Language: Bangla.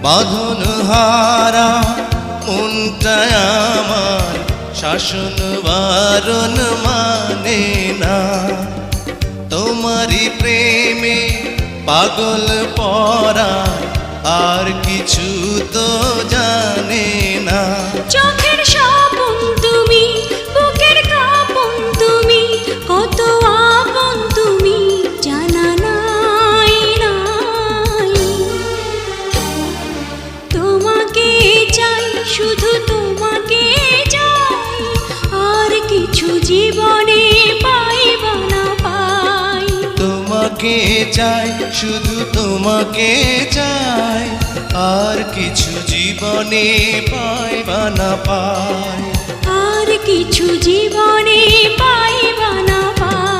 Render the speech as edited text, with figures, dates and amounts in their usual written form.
বাঁধন হারা মনটায় আমার শাসন বারণ মানে না। তোমারই প্রেমে পাগল পরা আর কিছু তো জানে না। চোখের স্বপন তুমি, বুকের কাঁপন তুমি, কত আপন তুমি জানা নাই নাই। তোমাকে চাই, শুধু তোমাকে চাই, আর কিছু জীবনে পাইবা না পাই। তোমাকে চাই, শুধু তোমাকে চাই, আর কিছু জীবনে পাইবা না পাই। আর কিছু জীবনে পাইবা না পাই।